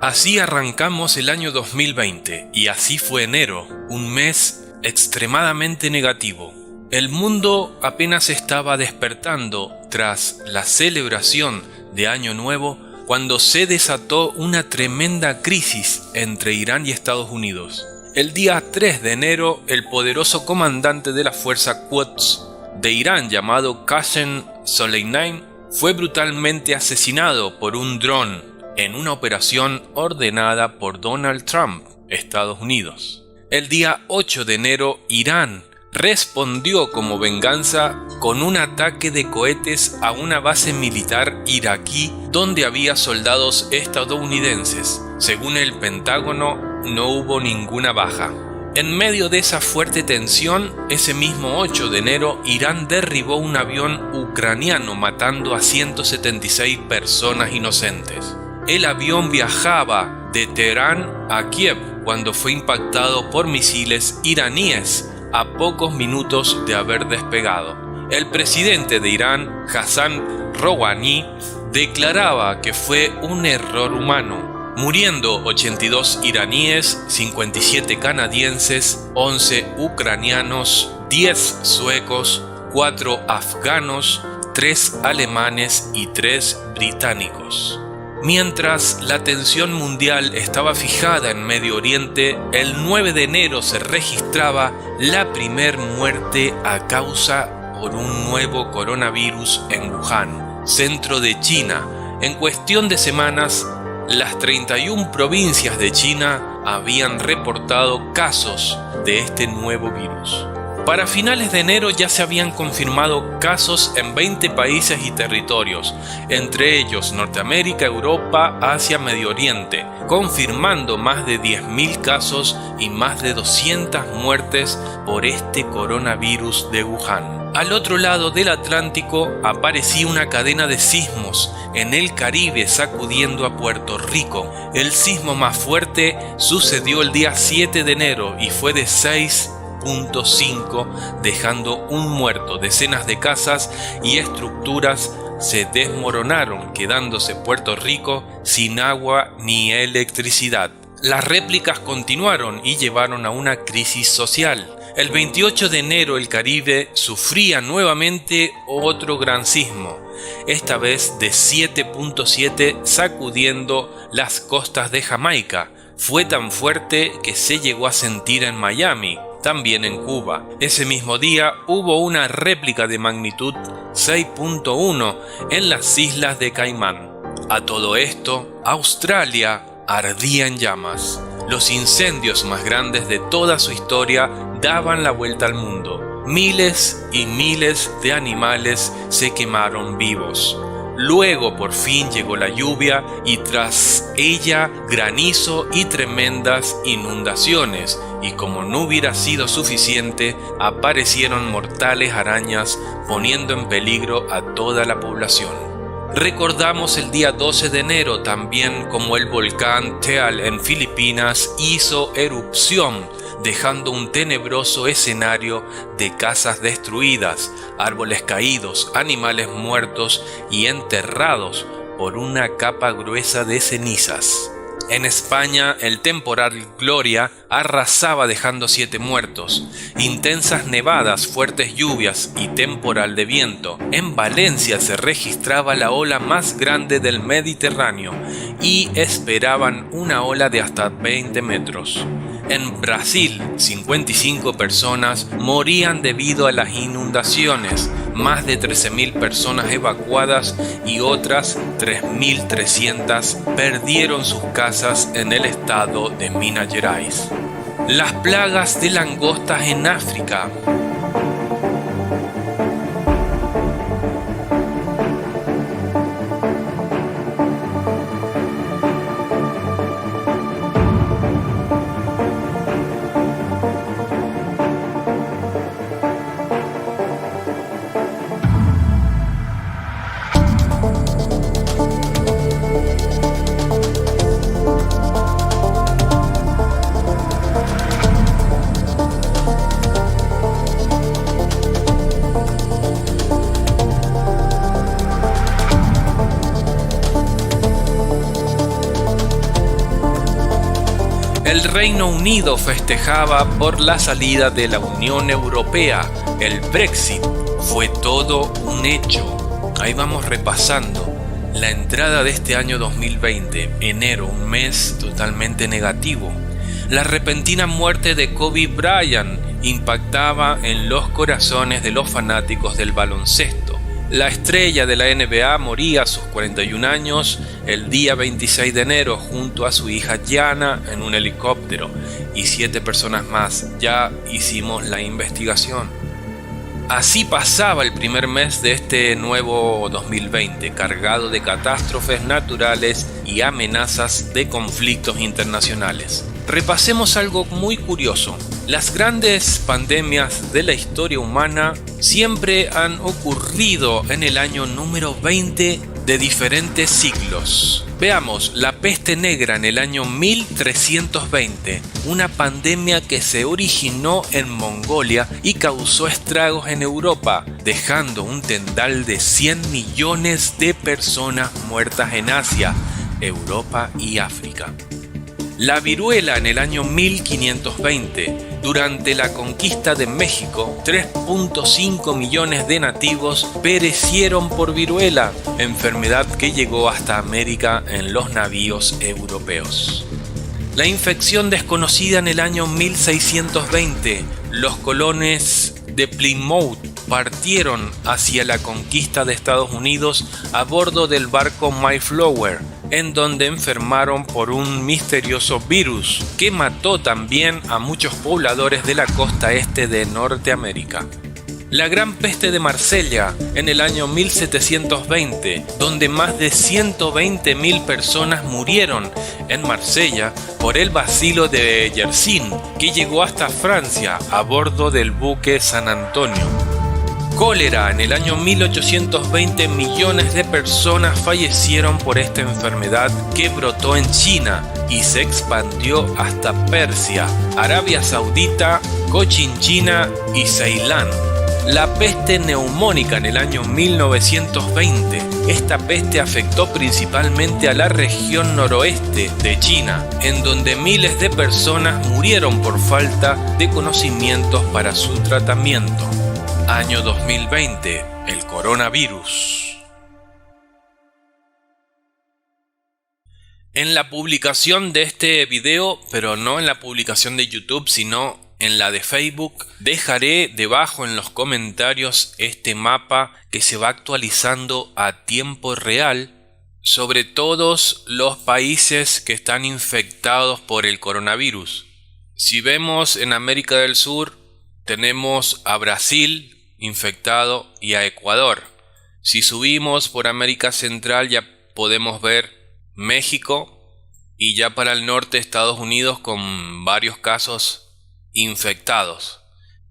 Así arrancamos el año 2020 y así fue enero, un mes extremadamente negativo. El mundo apenas estaba despertando tras la celebración de Año Nuevo cuando se desató una tremenda crisis entre Irán y Estados Unidos. El día 3 de enero, el poderoso comandante de la fuerza Quds de Irán llamado Qasem Soleimani fue brutalmente asesinado por un dron en una operación ordenada por Donald Trump, Estados Unidos. El día 8 de enero, Irán respondió como venganza con un ataque de cohetes a una base militar iraquí donde había soldados estadounidenses. Según el Pentágono, no hubo ninguna baja. En medio de esa fuerte tensión, ese mismo 8 de enero, Irán derribó un avión ucraniano matando a 176 personas inocentes. El avión viajaba de Teherán a Kiev cuando fue impactado por misiles iraníes a pocos minutos de haber despegado. El presidente de Irán, Hassan Rouhani, declaraba que fue un error humano, muriendo 82 iraníes, 57 canadienses, 11 ucranianos, 10 suecos, 4 afganos, 3 alemanes y 3 británicos. Mientras la atención mundial estaba fijada en Medio Oriente, el 9 de enero se registraba la primer muerte a causa por un nuevo coronavirus en Wuhan, centro de China. En cuestión de semanas, las 31 provincias de China habían reportado casos de este nuevo virus. Para finales de enero ya se habían confirmado casos en 20 países y territorios, entre ellos Norteamérica, Europa, Asia, Medio Oriente, confirmando más de 10.000 casos y más de 200 muertes por este coronavirus de Wuhan. Al otro lado del Atlántico aparecía una cadena de sismos en el Caribe sacudiendo a Puerto Rico. El sismo más fuerte sucedió el día 7 de enero y fue de 6.5, dejando un muerto. Decenas de casas y estructuras se desmoronaron, quedándose Puerto Rico sin agua ni electricidad. Las réplicas continuaron y llevaron a una crisis social. El 28 de enero el Caribe sufría nuevamente otro gran sismo, esta vez de 7.7, sacudiendo las costas de Jamaica. Fue tan fuerte que se llegó a sentir en Miami, también en Cuba. Ese mismo día hubo una réplica de magnitud 6.1 en las islas de Caimán. A todo esto, Australia ardía en llamas. Los incendios más grandes de toda su historia daban la vuelta al mundo. Miles y miles de animales se quemaron vivos. Luego por fin llegó la lluvia y tras ella granizo y tremendas inundaciones, y como no hubiera sido suficiente, aparecieron mortales arañas poniendo en peligro a toda la población. Recordamos el día 12 de enero también como el volcán Teal en Filipinas hizo erupción, dejando un tenebroso escenario de casas destruidas, árboles caídos, animales muertos y enterrados por una capa gruesa de cenizas. En España, el temporal Gloria arrasaba dejando 7 muertos. Intensas nevadas, fuertes lluvias y temporal de viento. En Valencia se registraba la ola más grande del Mediterráneo y esperaban una ola de hasta 20 metros. En Brasil, 55 personas morían debido a las inundaciones, más de 13.000 personas evacuadas y otras 3.300 perdieron sus casas en el estado de Minas Gerais. Las plagas de langostas en África. El Reino Unido festejaba por la salida de la Unión Europea. El Brexit fue todo un hecho. Ahí vamos repasando. La entrada de este año 2020, enero, un mes totalmente negativo. La repentina muerte de Kobe Bryant impactaba en los corazones de los fanáticos del baloncesto. La estrella de la NBA moría a sus 41 años el día 26 de enero junto a su hija Gianna en un helicóptero y 7 personas más. Ya hicimos la investigación. Así pasaba el primer mes de este nuevo 2020, cargado de catástrofes naturales y amenazas de conflictos internacionales. Repasemos algo muy curioso. Las grandes pandemias de la historia humana siempre han ocurrido en el año número 20 de diferentes siglos. Veamos, la peste negra en el año 1320, una pandemia que se originó en Mongolia y causó estragos en Europa, dejando un tendal de 100 millones de personas muertas en Asia, Europa y África. La viruela en el año 1520. Durante la conquista de México, 3.5 millones de nativos perecieron por viruela, enfermedad que llegó hasta América en los navíos europeos. La infección desconocida en el año 1620. Los colonos de Plymouth partieron hacia la conquista de Estados Unidos a bordo del barco Mayflower, en donde enfermaron por un misterioso virus que mató también a muchos pobladores de la costa este de Norteamérica. La Gran Peste de Marsella en el año 1720, donde más de 120.000 personas murieron en Marsella por el bacilo de Yersin, que llegó hasta Francia a bordo del buque San Antonio. Cólera en el año 1820, millones de personas fallecieron por esta enfermedad que brotó en China y se expandió hasta Persia, Arabia Saudita, Cochinchina y Ceilán. La peste neumónica en el año 1920. Esta peste afectó principalmente a la región noroeste de China, en donde miles de personas murieron por falta de conocimientos para su tratamiento. Año 2020, el coronavirus. En la publicación de este video, pero no en la publicación de YouTube, sino en la de Facebook, dejaré debajo en los comentarios este mapa que se va actualizando a tiempo real sobre todos los países que están infectados por el coronavirus. Si vemos en América del Sur, tenemos a Brasil infectado y a Ecuador. Si subimos por América Central ya podemos ver México y ya para el norte Estados Unidos con varios casos infectados.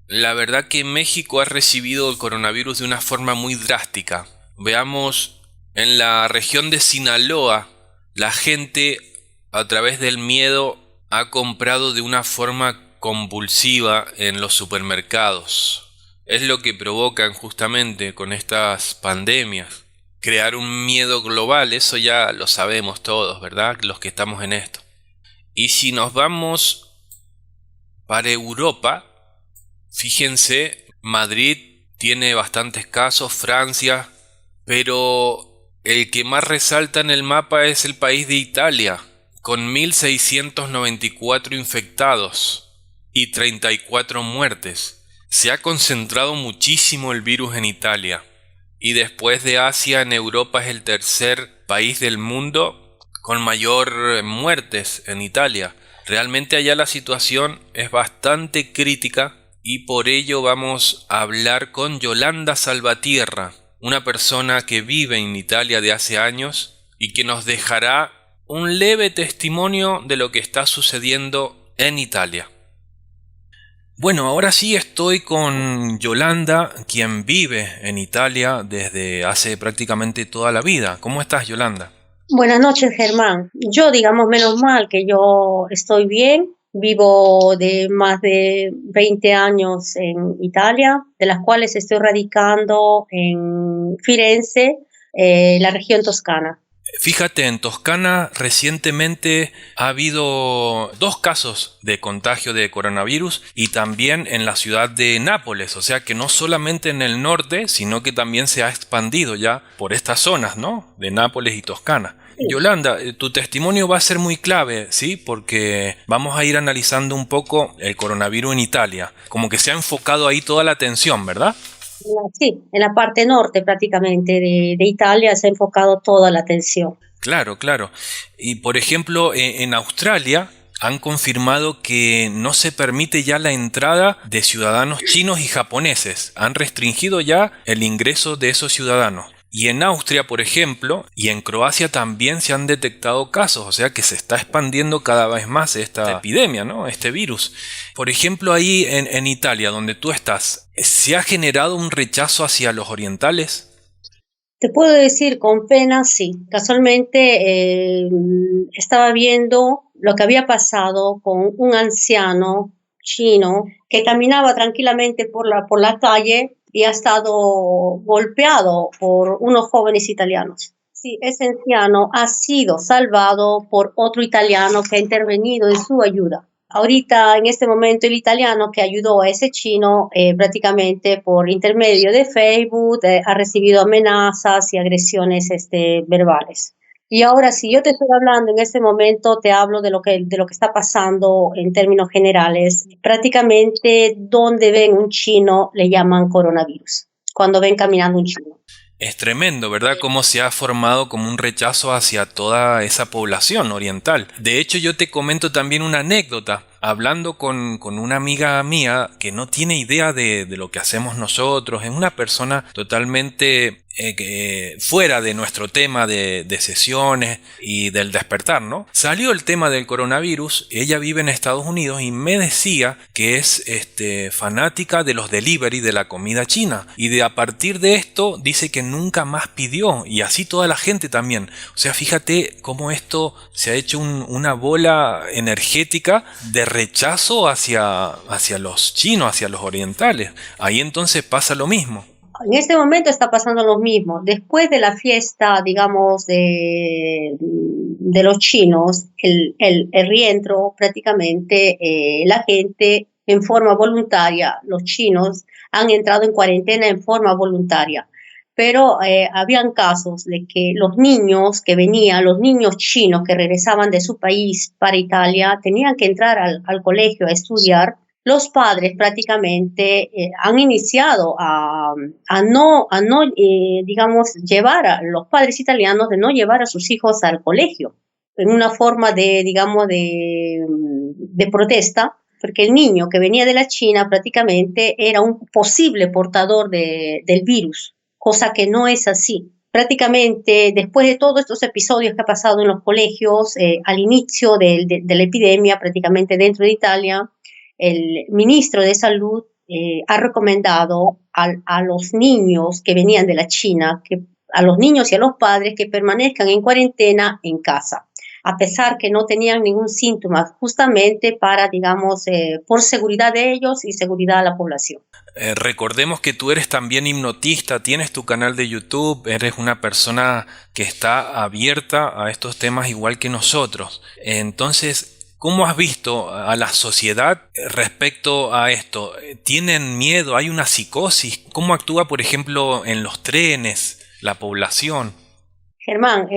La verdad que México ha recibido el coronavirus de una forma muy drástica. Veamos, en la región de Sinaloa, la gente a través del miedo ha comprado de una forma convulsiva en los supermercados. Es lo que provocan justamente con estas pandemias. Crear un miedo global, eso ya lo sabemos todos, ¿verdad? Los que estamos en esto. Y si nos vamos para Europa, fíjense, Madrid tiene bastantes casos, Francia, pero el que más resalta en el mapa es el país de Italia, con 1.694 infectados y 34 muertes. Se ha concentrado muchísimo el virus en Italia y después de Asia, en Europa es el tercer país del mundo con mayor muertes en Italia. Realmente allá la situación es bastante crítica y por ello vamos a hablar con Yolanda Salvatierra, una persona que vive en Italia de hace años y que nos dejará un leve testimonio de lo que está sucediendo en Italia. Bueno, ahora sí estoy con Yolanda, quien vive en Italia desde hace prácticamente toda la vida. ¿Cómo estás, Yolanda? Buenas noches, Germán. Yo, digamos, menos mal que yo estoy bien. Vivo de más de 20 años en Italia, de las cuales estoy radicando en Firenze, la región toscana. Fíjate, en Toscana recientemente ha habido 2 casos de contagio de coronavirus y también en la ciudad de Nápoles, o sea que no solamente en el norte, sino que también se ha expandido ya por estas zonas, ¿no? De Nápoles y Toscana. Sí. Yolanda, tu testimonio va a ser muy clave, ¿sí? Porque vamos a ir analizando un poco el coronavirus en Italia. Como que se ha enfocado ahí toda la atención, ¿verdad? Sí, en la parte norte prácticamente de Italia se ha enfocado toda la atención. Claro, claro. Y por ejemplo, en Australia han confirmado que no se permite ya la entrada de ciudadanos chinos y japoneses. Han restringido ya el ingreso de esos ciudadanos. Y en Austria, por ejemplo, y en Croacia también se han detectado casos, o sea que se está expandiendo cada vez más esta epidemia, ¿no? Este virus. Por ejemplo, ahí en Italia, donde tú estás, ¿se ha generado un rechazo hacia los orientales? Te puedo decir con pena, sí. Casualmente estaba viendo lo que había pasado con un anciano chino que caminaba tranquilamente por la calle y ha estado golpeado por unos jóvenes italianos. Sí, ese anciano ha sido salvado por otro italiano que ha intervenido en su ayuda. Ahorita, en este momento, el italiano que ayudó a ese chino prácticamente por intermedio de Facebook ha recibido amenazas y agresiones verbales. Y ahora, si yo te estoy hablando en este momento, te hablo de lo que está pasando en términos generales. Prácticamente donde ven un chino le llaman coronavirus, cuando ven caminando un chino. Es tremendo, ¿verdad? Cómo se ha formado como un rechazo hacia toda esa población oriental. De hecho, yo te comento también una anécdota. Hablando con una amiga mía que no tiene idea de lo que hacemos nosotros, es una persona totalmente fuera de nuestro tema de sesiones y del despertar, ¿no? Salió el tema del coronavirus, ella vive en Estados Unidos y me decía que es fanática de los delivery de la comida china y de a partir de esto dice que nunca más pidió y así toda la gente también. O sea, fíjate cómo esto se ha hecho una bola energética de rechazo hacia los chinos, hacia los orientales. Ahí entonces pasa lo mismo. En este momento está pasando lo mismo. Después de la fiesta, digamos, de los chinos, el rientro, prácticamente la gente en forma voluntaria, los chinos han entrado en cuarentena en forma voluntaria. Pero habían casos de que los niños que venían, los niños chinos que regresaban de su país para Italia, tenían que entrar al colegio a estudiar. Los padres prácticamente han iniciado digamos, llevar a los padres italianos de no llevar a sus hijos al colegio, en una forma digamos, de protesta, porque el niño que venía de la China prácticamente era un posible portador del virus, cosa que no es así. Prácticamente después de todos estos episodios que ha pasado en los colegios, al inicio de la epidemia, prácticamente dentro de Italia, el ministro de Salud ha recomendado a los niños que venían de la China, a los niños y a los padres que permanezcan en cuarentena en casa, a pesar que no tenían ningún síntoma, justamente para, digamos, por seguridad de ellos y seguridad de la población. Recordemos que tú eres también hipnotista, tienes tu canal de YouTube, eres una persona que está abierta a estos temas igual que nosotros. Entonces, ¿cómo has visto a la sociedad respecto a esto? ¿Tienen miedo? ¿Hay una psicosis? ¿Cómo actúa, por ejemplo, en los trenes la población? Germán,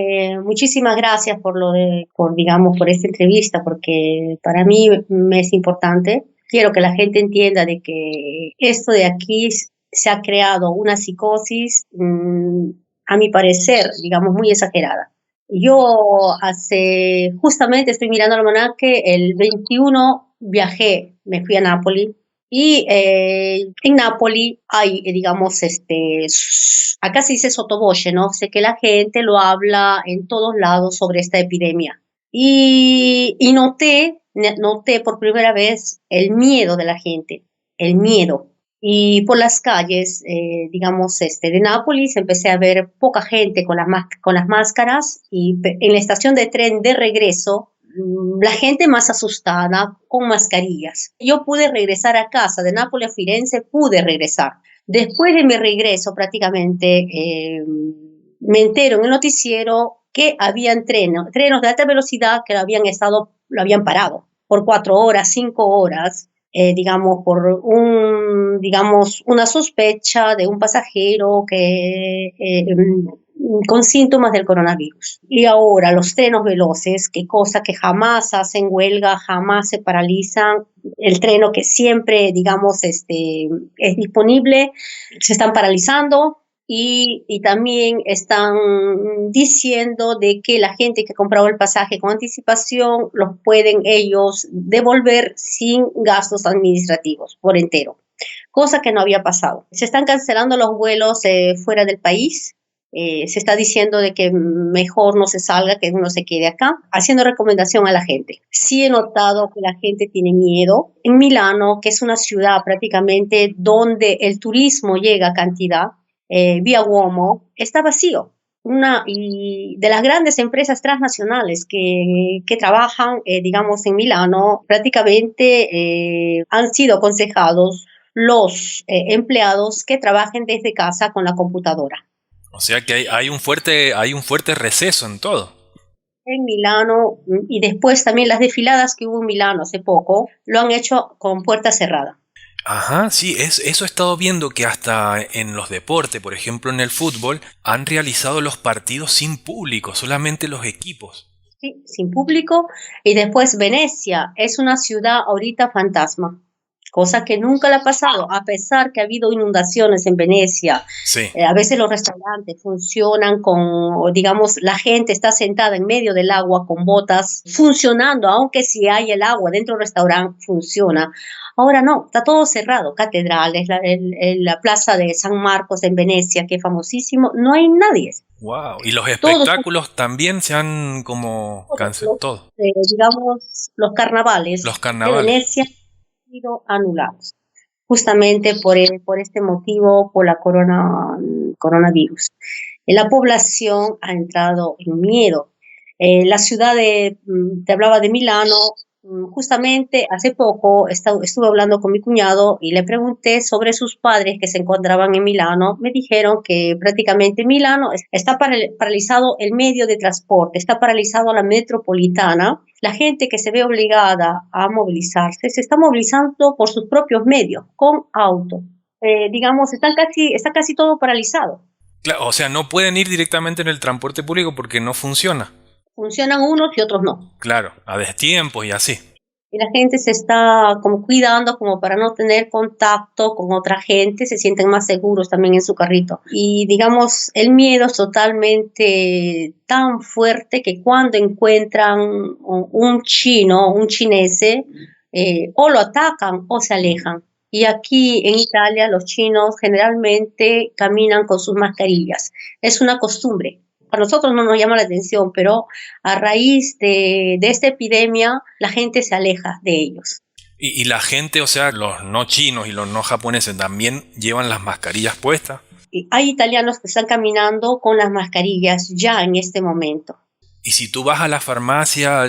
muchísimas gracias digamos, por esta entrevista, porque para mí me es importante. Quiero que la gente entienda de que esto de aquí se ha creado una psicosis, a mi parecer, digamos, muy exagerada. Justamente estoy mirando el almanaque, el 21 viajé, me fui a Nápoles y en Nápoles hay, digamos, acá se dice sottovoce, ¿no? Sé que la gente lo habla en todos lados sobre esta epidemia. Y noté por primera vez el miedo de la gente, el miedo. Y por las calles, digamos, de Nápoles, empecé a ver poca gente con las máscaras y en la estación de tren de regreso, la gente más asustada, con mascarillas. Yo pude regresar a casa, de Nápoles a Firenze, pude regresar. Después de mi regreso, prácticamente, me entero en el noticiero que habían trenos de alta velocidad que lo habían parado por 4 horas, 5 horas, digamos, digamos, una sospecha de un pasajero con síntomas del coronavirus. Y ahora los trenes veloces, que cosa que jamás hacen huelga, jamás se paralizan, el treno que siempre, digamos, es disponible, se están paralizando. Y también están diciendo de que la gente que ha comprado el pasaje con anticipación los pueden ellos devolver sin gastos administrativos por entero, cosa que no había pasado. Se están cancelando los vuelos fuera del país. Se está diciendo de que mejor no se salga, que uno se quede acá, haciendo recomendación a la gente. Sí he notado que la gente tiene miedo. En Milano, que es una ciudad prácticamente donde el turismo llega a cantidad, Vía Uomo, está vacío. Y de las grandes empresas transnacionales que trabajan, digamos, en Milano, prácticamente han sido aconsejados los empleados que trabajen desde casa con la computadora. O sea que hay un fuerte receso en todo. En Milano, y después también las desfiladas que hubo en Milano hace poco, lo han hecho con puerta cerrada. Ajá, sí, eso he estado viendo que hasta en los deportes, por ejemplo en el fútbol, han realizado los partidos sin público, solamente los equipos. Sí, sin público. Y después Venecia es una ciudad ahorita fantasma, cosa que nunca le ha pasado, a pesar que ha habido inundaciones en Venecia. Sí. A veces los restaurantes funcionan o digamos, la gente está sentada en medio del agua con botas funcionando, aunque si hay el agua dentro del restaurante, funciona. Ahora no, está todo cerrado, catedrales, la plaza de San Marcos en Venecia, que es famosísimo, no hay nadie. Wow. Y los Todos, espectáculos también se han como cancelado todo. digamos, los carnavales Los de carnavales. Venecia han sido anulados, justamente por este motivo, por la coronavirus. La población ha entrado en miedo. La ciudad te hablaba de Milano, justamente hace poco estuve hablando con mi cuñado y le pregunté sobre sus padres que se encontraban en Milano. Me dijeron que prácticamente Milano está paralizado el medio de transporte, está paralizado la metropolitana. La gente que se ve obligada a movilizarse se está movilizando por sus propios medios, con auto. Digamos, está casi todo paralizado. Claro, o sea, no pueden ir directamente en el transporte público porque no funciona. Funcionan unos y otros no. Claro, a destiempos y así. Y la gente se está como cuidando como para no tener contacto con otra gente, se sienten más seguros también en su carrito. Y digamos, el miedo es totalmente tan fuerte que cuando encuentran un chino, un chinese, o lo atacan o se alejan. Y aquí en Italia los chinos generalmente caminan con sus mascarillas. Es una costumbre. A nosotros no nos llama la atención, pero a raíz de esta epidemia, la gente se aleja de ellos. Y la gente, o sea, los no chinos y los no japoneses también llevan las mascarillas puestas. Y hay italianos que están caminando con las mascarillas ya en este momento. Y si tú vas a la farmacia,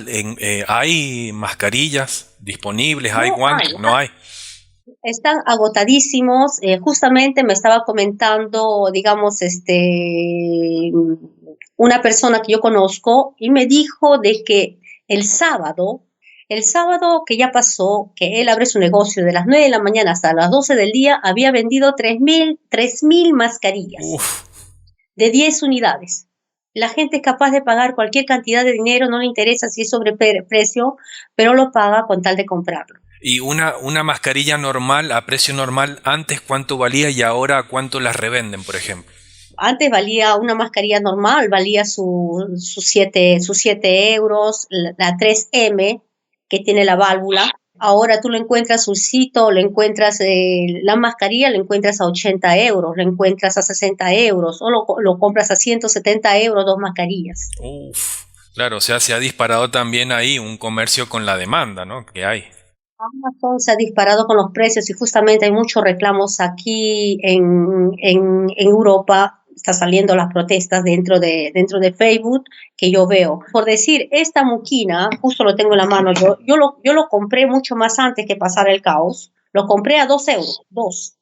¿hay mascarillas disponibles? ¿Hay No guantes? hay, No hay. están agotadísimos. Justamente me estaba comentando, digamos, una persona que yo conozco y me dijo de que el sábado que ya pasó, que él abre su negocio de las 9 de la mañana hasta las 12 del día, había vendido 3.000 mascarillas Uf, de 10 unidades. La gente es capaz de pagar cualquier cantidad de dinero, no le interesa si es sobreprecio, pero lo paga con tal de comprarlo. y una mascarilla normal, a precio normal, antes cuánto valía y ahora cuánto las revenden, por ejemplo. Antes valía una mascarilla normal, valía sus 7 euros, la 3M que tiene la válvula. Ahora tú lo encuentras un sitio, lo encuentras, la mascarilla lo encuentras a 80 euros, lo encuentras a 60 euros, o lo compras a 170 euros, 2 mascarillas. Uf, claro, o sea, se ha disparado también ahí un comercio con la demanda, ¿no? Que hay. Amazon se ha disparado con los precios y justamente hay muchos reclamos aquí en Europa. Está saliendo las protestas dentro de Facebook que yo veo. Por decir, esta muquina, justo lo tengo en la mano, yo lo compré mucho más antes que pasara el caos. Lo compré a 2 euros, 2.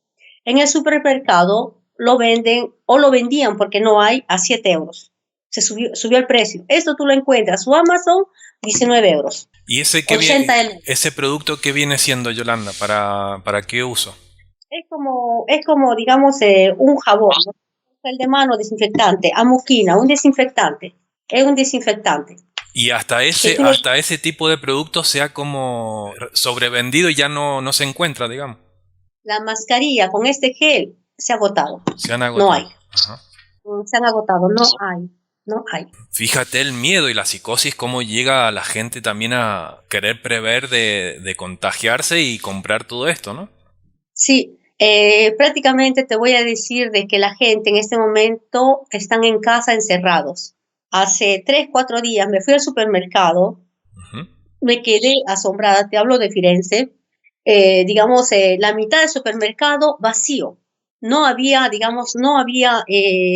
En el supermercado lo venden o lo vendían porque no hay a 7 euros. subió el precio. Esto tú lo encuentras, su Amazon, 19 euros. ¿Y ese producto qué viene siendo, Yolanda? ¿Para qué uso? Es como digamos, un jabón, ¿no? El de mano, desinfectante, amoquina, un desinfectante. Es un desinfectante. Y hasta ese tipo de producto se ha como sobrevendido y ya no se encuentra, digamos. La mascarilla con este gel se ha agotado. Se han No hay. agotado. Ajá. Se han agotado, no hay. No hay. Fíjate el miedo y la psicosis, cómo llega a la gente también a querer prever de contagiarse y comprar todo esto, ¿no? Sí, prácticamente te voy a decir de que la gente en este momento están en casa encerrados. Hace 3, 4 días me fui al supermercado, Ujú. me quedé asombrada, te hablo de Firenze, digamos, la mitad del supermercado vacío. No había, digamos,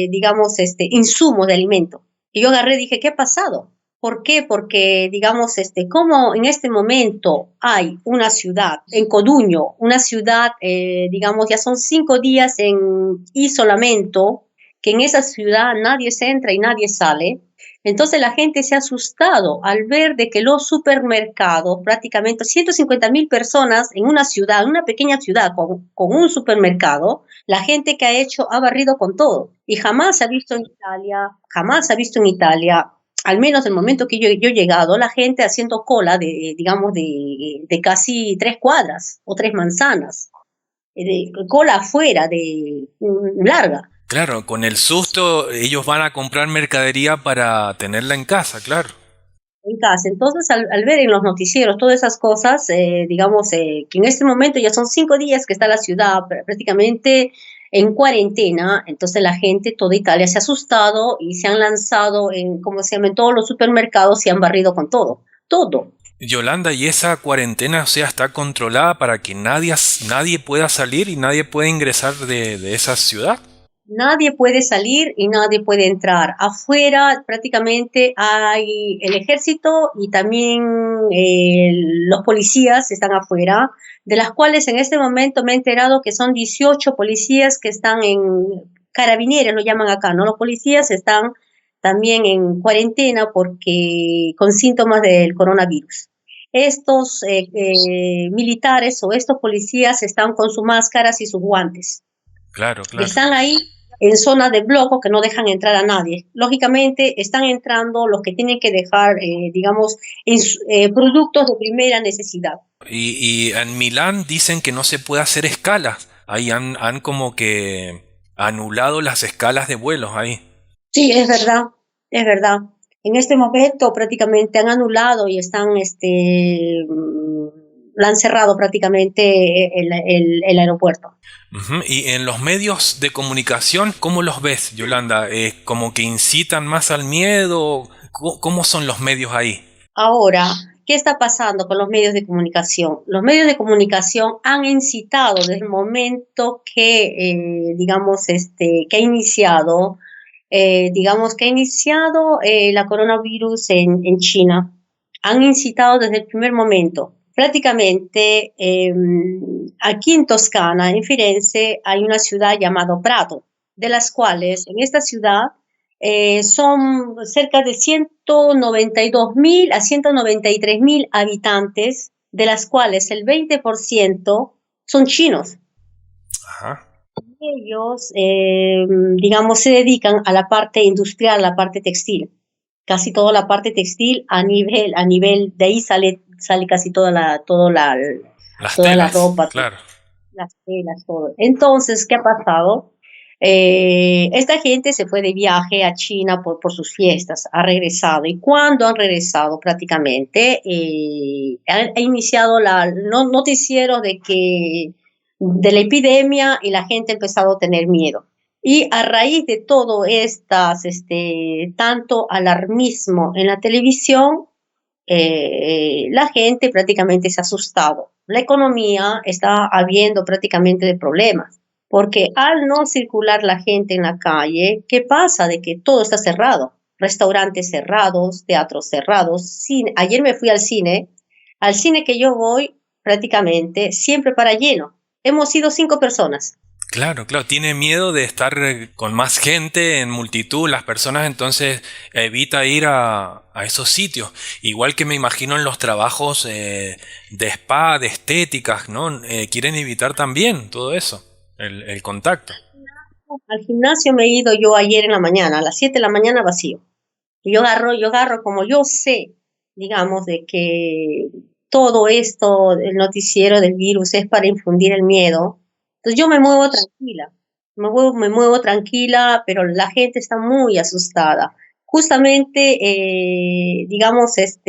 digamos, insumos de alimento. Y yo agarré y dije, ¿qué ha pasado? ¿Por qué? Porque, digamos, como en este momento hay una ciudad, en Coduño, una ciudad, digamos, ya son 5 días en isolamiento, que en esa ciudad nadie se entra y nadie sale. Entonces la gente se ha asustado al ver de que los supermercados, prácticamente 150.000 personas en una ciudad, en una pequeña ciudad con un supermercado, la gente que ha hecho ha barrido con todo. Y jamás se ha visto en Italia, jamás se ha visto en Italia, al menos el momento que yo he llegado, la gente haciendo cola digamos, de casi 3 cuadras o 3 manzanas, cola afuera, larga. Claro, con el susto ellos van a comprar mercadería para tenerla en casa, claro. En casa. Entonces, al ver en los noticieros todas esas cosas, digamos que en este momento ya son 5 días que está la ciudad prácticamente en cuarentena, entonces la gente, toda Italia se ha asustado y se han lanzado en, ¿cómo se llama?, en todos los supermercados y han barrido con todo, todo. Yolanda, ¿y esa cuarentena, o sea, está controlada para que nadie pueda salir y nadie pueda ingresar de esa ciudad? Nadie puede salir y nadie puede entrar. Afuera prácticamente hay el ejército y también los policías están afuera, de las cuales en este momento me he enterado que son 18 policías que están en carabineros, lo llaman acá, ¿no? Los policías están también en cuarentena porque con síntomas del coronavirus. Estos militares o estos policías están con sus máscaras y sus guantes. Claro, claro. Están ahí en zona de bloco que no dejan entrar a nadie. Lógicamente están entrando los que tienen que dejar, digamos, productos de primera necesidad. Y en Milán dicen que no se puede hacer escalas. Ahí han como que anulado las escalas de vuelos ahí. Sí, es verdad, es verdad. En este momento prácticamente han anulado y están, la han cerrado prácticamente el aeropuerto. Ujú. Y en los medios de comunicación, ¿cómo los ves, Yolanda? ¿Como que incitan más al miedo? ¿Cómo son los medios ahí? Ahora, ¿qué está pasando con los medios de comunicación? Los medios de comunicación han incitado desde el momento que, digamos, que ha iniciado, la coronavirus en China. Han incitado desde el primer momento. Prácticamente aquí en Toscana, en Firenze, hay una ciudad llamada Prato, de las cuales en esta ciudad son cerca de 192.000 a 193.000 habitantes, de las cuales el 20% son chinos. Ajá. Ellos, digamos, se dedican a la parte industrial, a la parte textil. Casi toda la parte textil a nivel de ahí sale casi Las toda la telas, ropa, claro. las telas, todo. Entonces, ¿qué ha pasado? Esta gente se fue de viaje a China por sus fiestas, ha regresado y cuando han regresado prácticamente ha iniciado los noticieros de la epidemia y la gente ha empezado a tener miedo. Y a raíz de todo estas, tanto alarmismo en la televisión, la gente prácticamente se ha asustado. La economía está habiendo prácticamente de problemas, porque al no circular la gente en la calle, ¿qué pasa? De que todo está cerrado, restaurantes cerrados, teatros cerrados, cine. Ayer me fui al cine que yo voy prácticamente siempre para lleno. Hemos sido 5 personas. Claro, claro, tiene miedo de estar con más gente, en multitud, las personas entonces evita ir a esos sitios. Igual que me imagino en los trabajos de spa, de estéticas, ¿no? Quieren evitar también todo eso, el contacto. Al gimnasio me he ido yo ayer en la mañana, a las 7 de la mañana vacío. Yo agarro como yo sé, digamos, de que todo esto, el noticiero del virus es para infundir el miedo. Entonces yo me muevo tranquila, me muevo tranquila, pero la gente está muy asustada. Justamente, digamos, es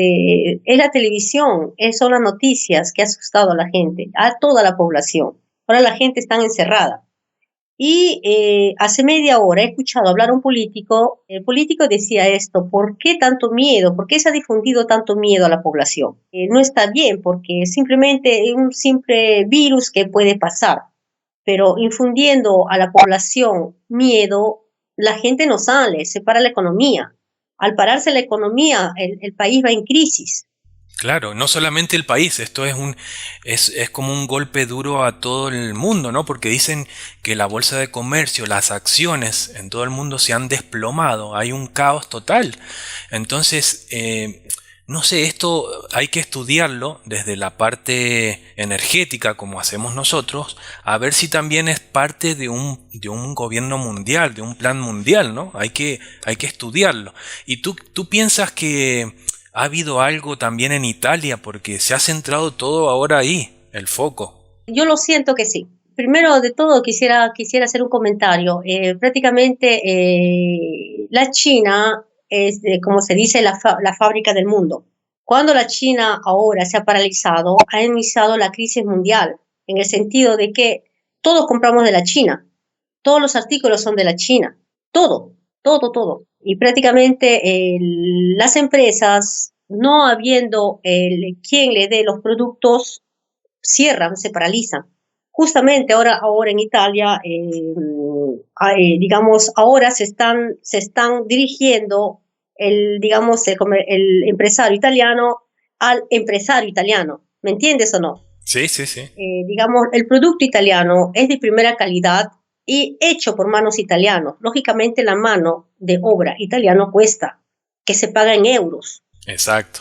la televisión, son las noticias que ha asustado a la gente, a toda la población. Ahora la gente está encerrada. Y hace media hora he escuchado hablar a un político, el político decía esto: ¿por qué tanto miedo? ¿Por qué se ha difundido tanto miedo a la población? No está bien porque simplemente es un simple virus que puede pasar, pero infundiendo a la población miedo, la gente no sale, se para la economía. Al pararse la economía, el país va en crisis. Claro, no solamente el país, esto es como un golpe duro a todo el mundo, ¿no? Porque dicen que la bolsa de comercio, las acciones en todo el mundo se han desplomado, hay un caos total. Entonces, no sé, esto hay que estudiarlo desde la parte energética, como hacemos nosotros, a ver si también es parte de un gobierno mundial, de un plan mundial, ¿no? Hay que estudiarlo. ¿Y tú piensas que ha habido algo también en Italia? Porque se ha centrado todo ahora ahí, el foco. Yo lo siento que sí. Primero de todo quisiera hacer un comentario. Prácticamente la China es, como se dice, la fábrica del mundo. Cuando la China ahora se ha paralizado, ha iniciado la crisis mundial, en el sentido de que todos compramos de la China, todos los artículos son de la China, todo, todo, todo. Y prácticamente las empresas, no habiendo quien le dé los productos, cierran, se paralizan. Justamente ahora en Italia, digamos, ahora se están dirigiendo digamos, el empresario italiano al empresario italiano. ¿Me entiendes o no? Sí, sí, sí. Digamos, el producto italiano es de primera calidad y hecho por manos italianos. Lógicamente, la mano de obra italiano cuesta, que se paga en euros. Exacto.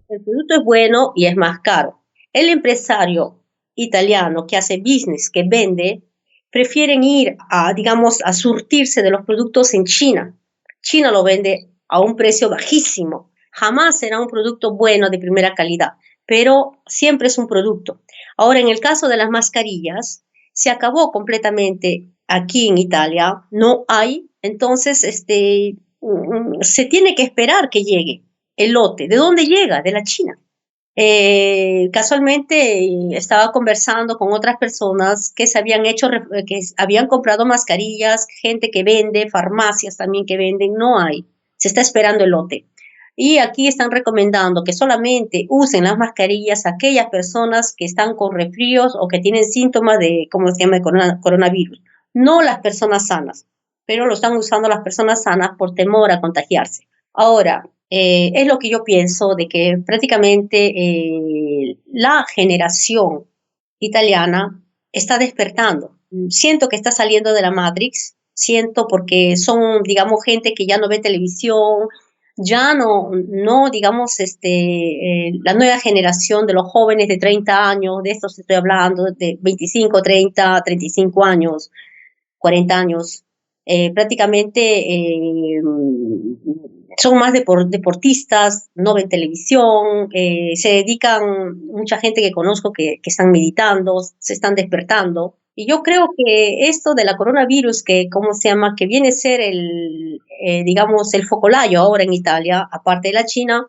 El producto es bueno y es más caro. El empresario italiano que hace business, que vende, prefieren ir a, digamos, a surtirse de los productos en China. China lo vende a un precio bajísimo. Jamás será un producto bueno de primera calidad, pero siempre es un producto. Ahora, en el caso de las mascarillas, se acabó completamente aquí en Italia, no hay, entonces se tiene que esperar que llegue el lote. ¿De dónde llega? De la China. Casualmente estaba conversando con otras personas que se habían hecho, que habían comprado mascarillas, gente que vende, farmacias también que venden, no hay. Se está esperando el lote. Y aquí están recomendando que solamente usen las mascarillas aquellas personas que están con resfríos o que tienen síntomas de, ¿cómo se llama?, de coronavirus. No las personas sanas, pero lo están usando las personas sanas por temor a contagiarse. Ahora, es lo que yo pienso, de que prácticamente la generación italiana está despertando. Siento que está saliendo de la Matrix, siento porque son, digamos, gente que ya no ve televisión, ya no digamos, la nueva generación de los jóvenes de 30 años, de estos estoy hablando, de 25, 30, 35 años, 40 años, prácticamente son más deportistas, no ven televisión, se dedican, mucha gente que conozco que están meditando, se están despertando. Y yo creo que esto de la coronavirus, que, ¿cómo se llama?, que viene a ser digamos, el focolayo ahora en Italia, aparte de la China,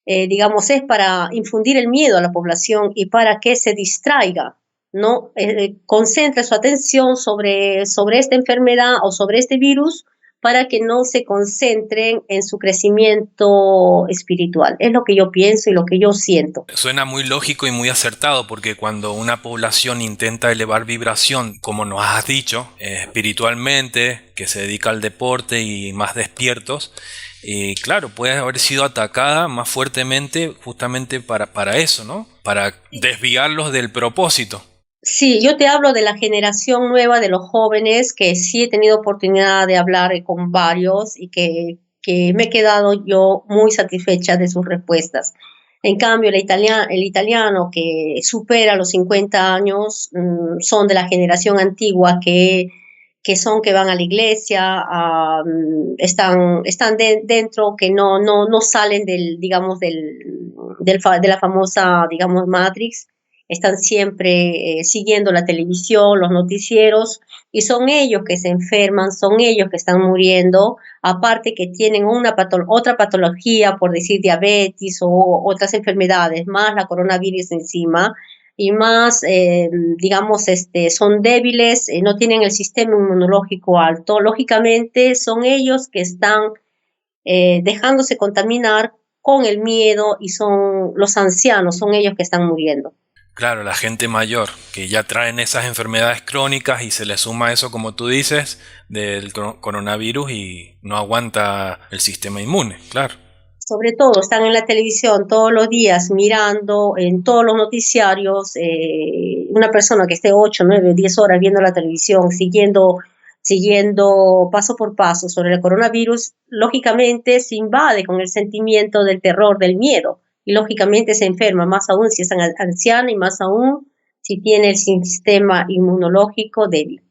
digamos, es para infundir el miedo a la población y para que se distraiga, ¿no? Concentre su atención sobre esta enfermedad o sobre este virus, para que no se concentren en su crecimiento espiritual. Es lo que yo pienso y lo que yo siento. Suena muy lógico y muy acertado porque cuando una población intenta elevar vibración, como nos has dicho, espiritualmente, que se dedica al deporte y más despiertos, claro, puede haber sido atacada más fuertemente justamente para eso, ¿no? Para desviarlos del propósito. Sí, yo te hablo de la generación nueva de los jóvenes, que sí he tenido oportunidad de hablar con varios y que me he quedado yo muy satisfecha de sus respuestas. En cambio, el italiano que supera los 50 años, son de la generación antigua que van a la iglesia, dentro, que no salen digamos, de la famosa, digamos, Matrix. Están siempre siguiendo la televisión, los noticieros, y son ellos que se enferman, son ellos que están muriendo, aparte que tienen otra patología, por decir diabetes o otras enfermedades, más la coronavirus encima, y más, digamos, son débiles, no tienen el sistema inmunológico alto. Lógicamente, son ellos que están dejándose contaminar con el miedo, y son los ancianos, son ellos que están muriendo. Claro, la gente mayor, que ya traen esas enfermedades crónicas y se le suma eso, como tú dices, del coronavirus y no aguanta el sistema inmune, claro. Sobre todo están en la televisión todos los días mirando en todos los noticiarios, una persona que esté 8, 9, 10 horas viendo la televisión, siguiendo paso por paso sobre el coronavirus, lógicamente se invade con el sentimiento del terror, del miedo, y lógicamente se enferma, más aún si es anciana y más aún si tiene el sistema inmunológico débil.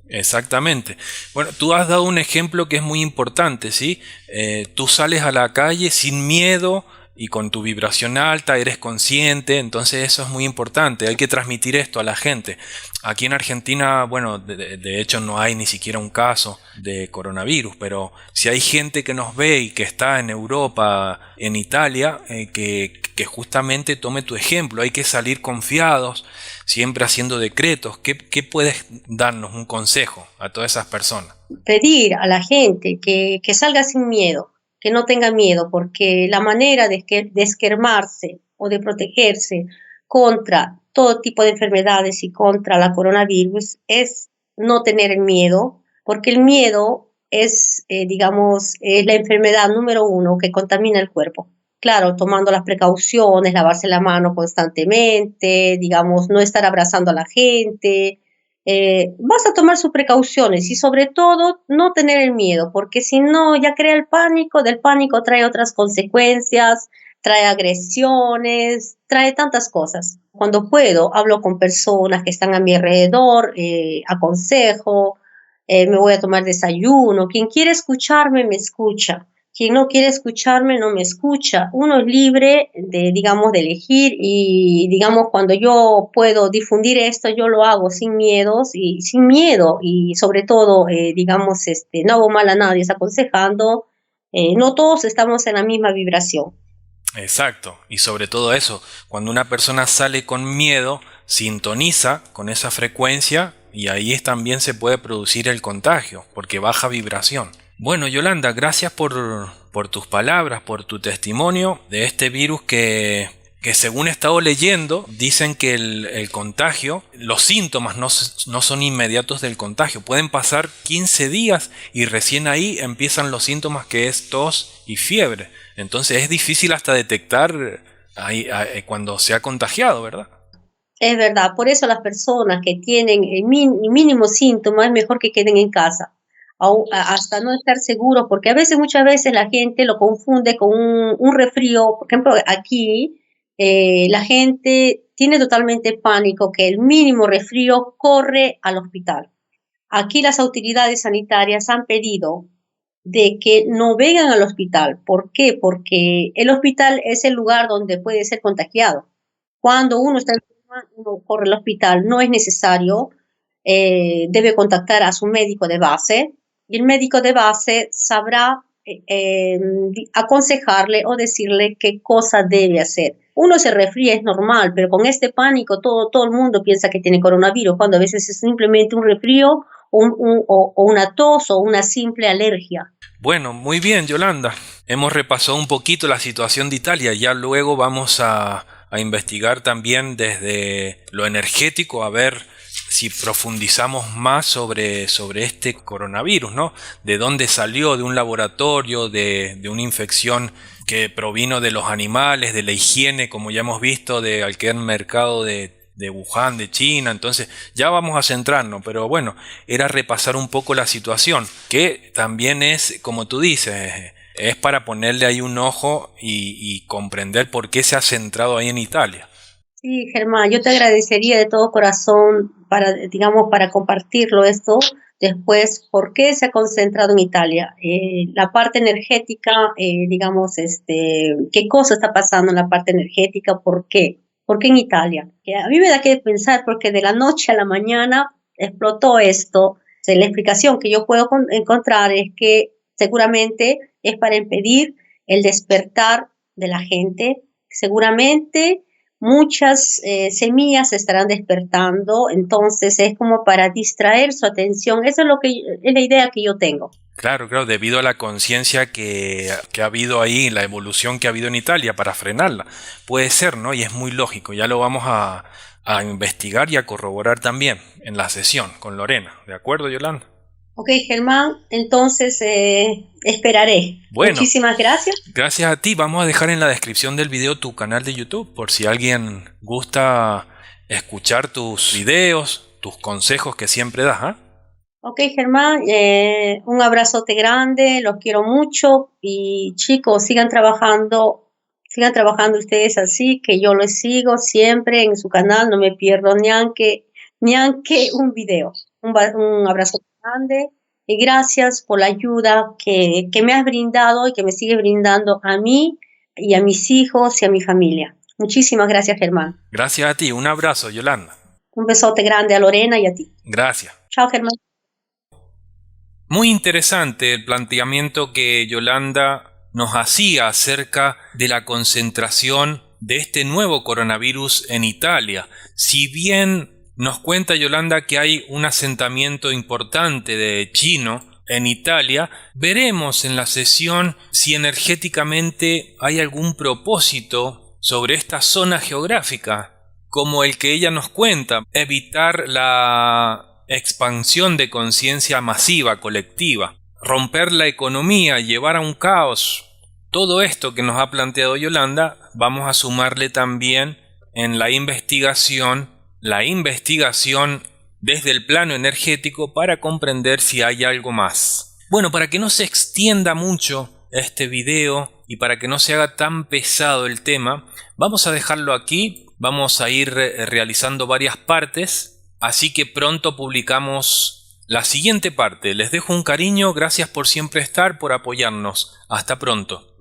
Exactamente. Bueno, tú has dado un ejemplo que es muy importante, ¿sí? Tú sales a la calle sin miedo y con tu vibración alta, eres consciente, entonces eso es muy importante, hay que transmitir esto a la gente. Aquí en Argentina, bueno, de hecho no hay ni siquiera un caso de coronavirus, pero si hay gente que nos ve y que está en Europa, en Italia, que justamente tome tu ejemplo, hay que salir confiados, siempre haciendo decretos. ¿Qué puedes darnos un consejo a todas esas personas? Pedir a la gente que salga sin miedo, que no tenga miedo, porque la manera de esquermarse o de protegerse contra todo tipo de enfermedades y contra la coronavirus es no tener el miedo, porque el miedo es, digamos, es la enfermedad número uno que contamina el cuerpo. Claro, tomando las precauciones, lavarse la mano constantemente, digamos, no estar abrazando a la gente, vas a tomar sus precauciones y sobre todo no tener el miedo, porque si no ya crea el pánico, del pánico trae otras consecuencias, trae agresiones, trae tantas cosas. Cuando puedo, hablo con personas que están a mi alrededor, aconsejo, me voy a tomar desayuno. Quien quiere escucharme, me escucha. Quien no quiere escucharme, no me escucha. Uno es libre de, digamos, de elegir, y, digamos, cuando yo puedo difundir esto, yo lo hago sin miedos y sin miedo, y sobre todo, digamos, no hago mal a nadie, es aconsejando. No todos estamos en la misma vibración. Exacto, y sobre todo eso, cuando una persona sale con miedo, sintoniza con esa frecuencia y ahí también se puede producir el contagio, porque baja vibración. Bueno, Yolanda, gracias por tus palabras, por tu testimonio de este virus que según he estado leyendo, dicen que el contagio, los síntomas no son inmediatos del contagio, pueden pasar 15 días y recién ahí empiezan los síntomas, que es tos y fiebre. Entonces es difícil hasta detectar cuando se ha contagiado, ¿verdad? Es verdad, por eso las personas que tienen el mínimo síntoma es mejor que queden en casa, hasta no estar seguros, porque muchas veces la gente lo confunde con un resfrío. Por ejemplo, aquí la gente tiene totalmente pánico, que el mínimo resfrío corre al hospital. Aquí las autoridades sanitarias han pedido de que no vengan al hospital. ¿Por qué? Porque el hospital es el lugar donde puede ser contagiado. Cuando uno está enfermo, uno corre al hospital, no es necesario, debe contactar a su médico de base, y el médico de base sabrá aconsejarle o decirle qué cosa debe hacer. Uno se resfría, es normal, pero con este pánico todo el mundo piensa que tiene coronavirus, cuando a veces es simplemente un resfrío o una tos o una simple alergia. Bueno, muy bien, Yolanda. Hemos repasado un poquito la situación de Italia. Ya luego vamos a investigar también desde lo energético, a ver si profundizamos más sobre este coronavirus, ¿no? De dónde salió, de un laboratorio, de una infección que provino de los animales, de la higiene, como ya hemos visto, de aquel mercado de de Wuhan, de China. Entonces ya vamos a centrarnos, pero bueno, era repasar un poco la situación, que también es, como tú dices, es para ponerle ahí un ojo y comprender por qué se ha centrado ahí en Italia. Sí, Germán, yo te agradecería de todo corazón para, digamos, para compartirlo esto después, ¿por qué se ha concentrado en Italia? La parte energética, digamos, ¿qué cosa está pasando en la parte energética? ¿Por qué? ¿Por qué en Italia? Que a mí me da que pensar porque de la noche a la mañana explotó esto. O sea, la explicación que yo puedo encontrar es que seguramente es para impedir el despertar de la gente, seguramente muchas semillas se estarán despertando, entonces es como para distraer su atención. Eso es lo que es la idea que yo tengo. Claro, claro, debido a la conciencia que ha habido ahí, la evolución que ha habido en Italia para frenarla. Puede ser, ¿no? Y es muy lógico. Ya lo vamos a investigar y a corroborar también en la sesión con Lorena. ¿De acuerdo, Yolanda? Ok, Germán, entonces esperaré. Bueno, Muchísimas gracias. gracias a ti. Vamos a dejar en la descripción del video tu canal de YouTube por si alguien gusta escuchar tus videos, tus consejos que siempre das, ¿ah? Ok, Germán, un abrazote grande, los quiero mucho y chicos, sigan trabajando ustedes así, que yo los sigo siempre en su canal, no me pierdo ni aunque un video. Un abrazo grande y gracias por la ayuda que me has brindado y que me sigue brindando a mí y a mis hijos y a mi familia. Muchísimas gracias, Germán. Gracias a ti. Un abrazo, Yolanda. Un besote grande a Lorena y a ti. Gracias. Chao, Germán. Muy interesante el planteamiento que Yolanda nos hacía acerca de la concentración de este nuevo coronavirus en Italia. Si bien nos cuenta Yolanda que hay un asentamiento importante de chino en Italia, veremos en la sesión si energéticamente hay algún propósito sobre esta zona geográfica, como el que ella nos cuenta, evitar la expansión de conciencia masiva, colectiva, romper la economía, llevar a un caos. Todo esto que nos ha planteado Yolanda, vamos a sumarle también en la investigación desde el plano energético para comprender si hay algo más. Bueno, para que no se extienda mucho este video y para que no se haga tan pesado el tema, vamos a dejarlo aquí, vamos a ir realizando varias partes. Así que pronto publicamos la siguiente parte. Les dejo un cariño, gracias por siempre estar, por apoyarnos. Hasta pronto.